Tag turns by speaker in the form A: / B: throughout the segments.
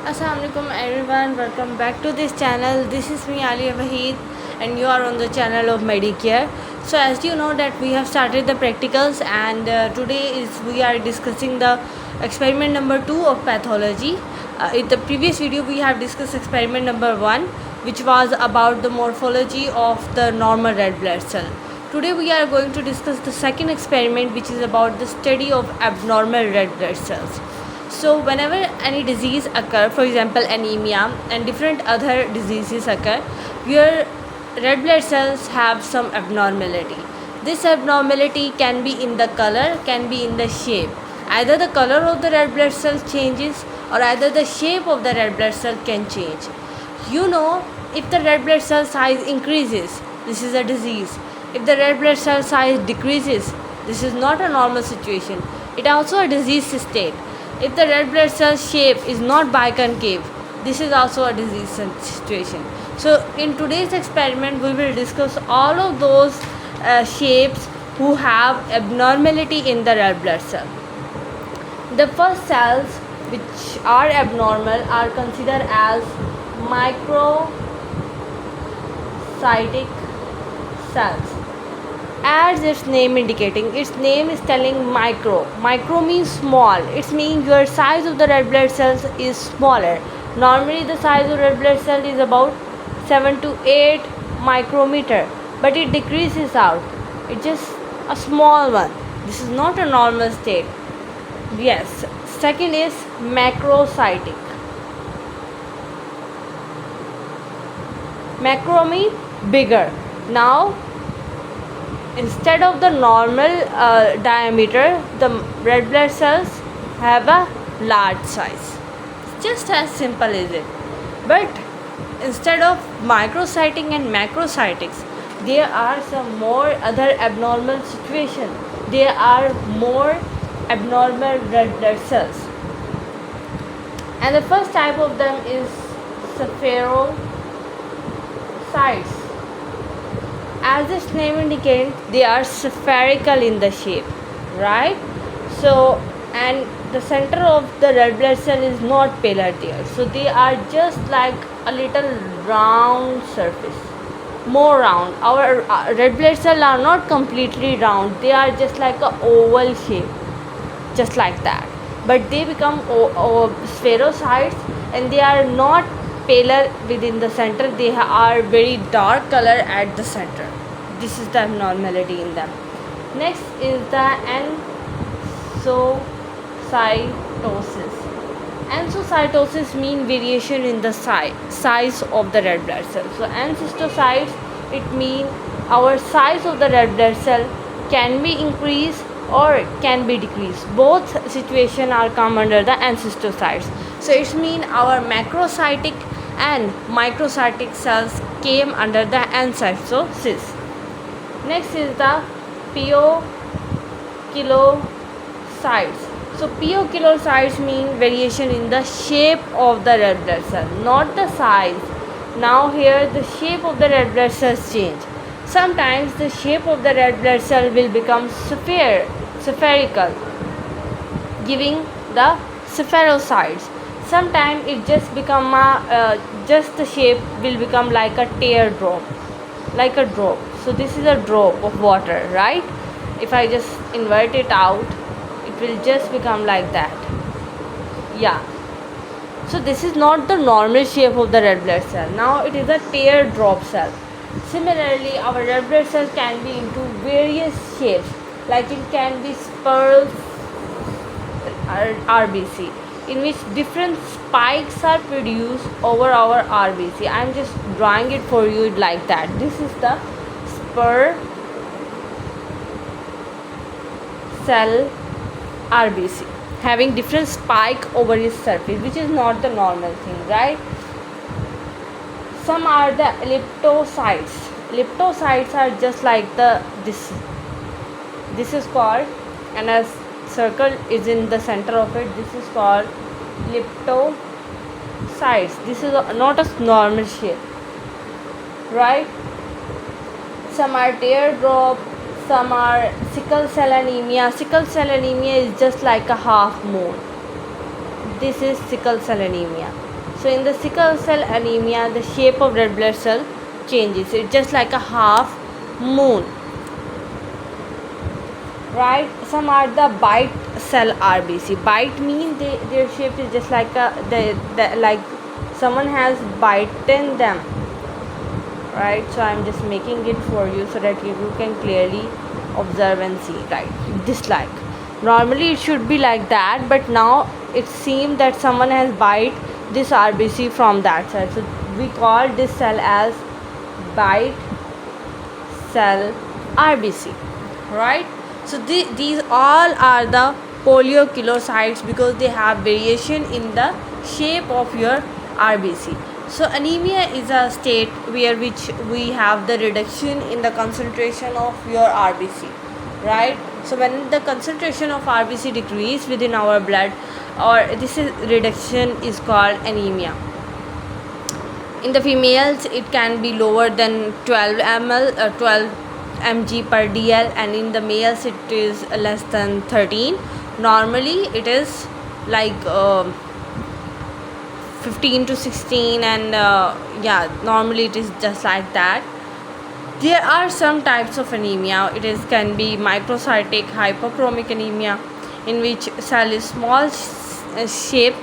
A: Assalamualaikum everyone, welcome back to this channel. This is me Alia Waheed and you are on the channel of Medicare. So as you know that we have started the practicals and today we are discussing the experiment number 2 of pathology. In the previous video we have discussed experiment number 1, which was about the morphology of the normal red blood cell. Today we are going to discuss the second experiment, which is about the study of abnormal red blood cells. So whenever any disease occur, for example anemia and different other diseases occur, where red blood cells have some abnormality. This abnormality can be in the color, can be in the shape. Either the color of the red blood cell changes or either the shape of the red blood cell can change. If the red blood cell size increases, this is a disease. If the red blood cell size decreases, this is not a normal situation. It also a disease state. If the red blood cell shape is not biconcave, this is also a disease situation. So in today's experiment we will discuss all of those shapes who have abnormality in the red blood cell. The first cells which are abnormal are considered as microcytic cells. As its name indicating, its name is telling micro. Micro means small. It means your size of the red blood cells is smaller. Normally the size of red blood cell is about 7 to 8 micrometer, but it decreases out. It's just a small one. This is not a normal state. Yes. Second is macrocytic. Macro means bigger. Now instead of the normal diameter, the red blood cells have a large size. Just as simple as it. But instead of microcytic and macrocytics, there are some more other abnormal situations. There are more abnormal red blood cells. And the first type of them is spherocytes. As its name indicates, they are spherical in the shape, right? So, and the center of the red blood cell is not paler there, so they are just like a little round surface, more round. Our red blood cells are not completely round, they are just like a oval shape, just like that, but they become spherocytes and they are not paler within the center, they are very dark color at the center. This is the abnormality in them. Next is the endocytosis. Endocytosis means variation in the size of the red blood cell. So endocytosis, it means our size of the red blood cell can be increased or can be decreased. Both situations are come under the endocytosis. So it means our macrocytic and microcytic cells came under the endocytosis. Next is the poikilocytes. So poikilocytes mean variation in the shape of the red blood cell, not the size. Now here the shape of the red blood cells change. Sometimes the shape of the red blood cell will become spherical, giving the spherocytes. Sometimes it just become just the shape will become like a teardrop, like a drop. So this is a drop of water, right? If I just invert it out, it will just become like that. Yeah. So this is not the normal shape of the red blood cell. Now it is a teardrop cell. Similarly, our red blood cell can be into various shapes, like it can be spheral RBC, in which different spikes are produced over our RBC. I am just drawing it for you like that. This is the spur cell RBC having different spike over its surface, which is not the normal thing, right? Some are the elliptocytes. Elliptocytes are just like this is called, and a circle is in the center of it, this is called elliptocytes. This is not a normal shape, right? Some are teardrop, some are sickle cell anemia. Sickle cell anemia is just like a half moon. This is sickle cell anemia. So in the sickle cell anemia, the shape of red blood cell changes. It's just like a half moon, right? Some are the bite cell RBC. Bite mean their shape is just like like someone has bitten them, right? So I'm just making it for you so that you can clearly observe and see, right? This like normally it should be like that, but now it seems that someone has bite this RBC from that side. So we call this cell as bite cell RBC, right? So these all are the polyocytes because they have variation in the shape of your RBC. So anemia is a state which we have the reduction in the concentration of your RBC, right? So when the concentration of RBC decrease within our blood, or this is reduction is called anemia. In the females it can be lower than 12 ml 12 mg per dl, and in the males it is less than 13. Normally it is like 15 to 16, and normally it is just like that. There are some types of anemia. Can be microcytic hypochromic anemia, in which cell is small shape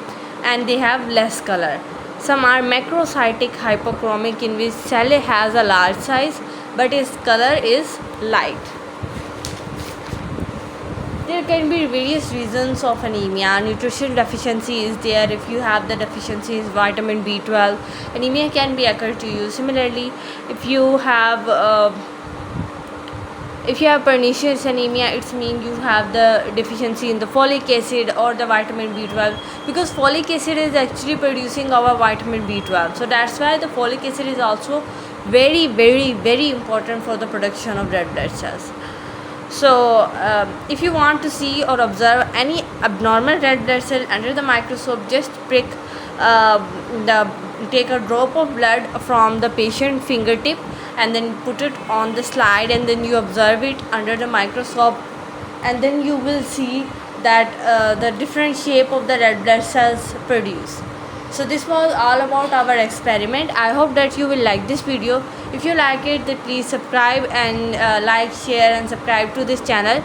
A: and they have less color. Some are macrocytic hypochromic, in which cell has a large size but its color is light. There can be various reasons of anemia. Nutritional deficiency is there. If you have the deficiency in vitamin B12, anemia can be occur to you. Similarly, if you have pernicious anemia, it means you have the deficiency in the folic acid or the vitamin B12, because folic acid is actually producing our vitamin B12. So that's why the folic acid is also very, very, very important for the production of red blood cells. So if you want to see or observe any abnormal red blood cell under the microscope, just take a drop of blood from the patient fingertip and then put it on the slide, and then you observe it under the microscope, and then you will see that the different shape of the red blood cells produced. So this was all about our experiment. I hope that you will like this video. If you like it, then please subscribe and like, share and subscribe to this channel.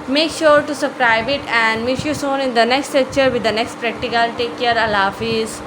A: Make sure to subscribe it, and meet you soon in the next lecture with the next practical. Take care. Allah Hafiz.